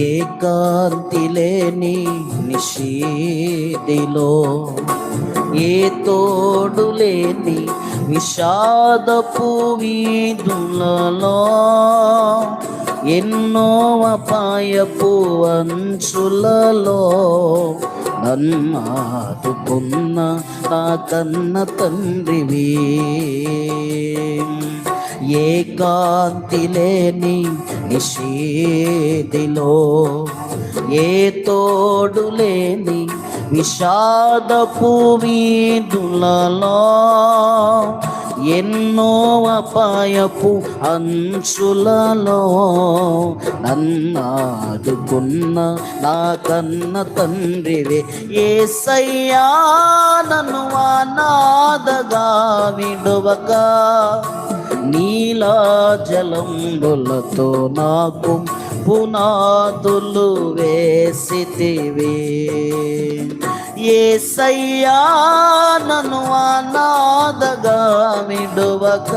ఏ కాంతి లేని నిషీదిలో, ఏ తోడు లేని విషాదపు వీధులలో, ఎన్నో అపాయపు అంచులలో నన్నాదుకున్న నా కన్న తండ్రివి. ఏ కాంతి లేని నిషేధిలో, ఏ తోడు లేని విషాదపు వీధులలో, ఎన్నో అపాయపు అంచులలో నన్నాదుకున్న నా కన్న తండ్రివే. యేసయ్యా నన్ను అనాథగా విడువక, నీలా జలంబులతో నాకు పునాదులు వేసితివి. యేసయ్యా నన్ను అనాథగా విడువక.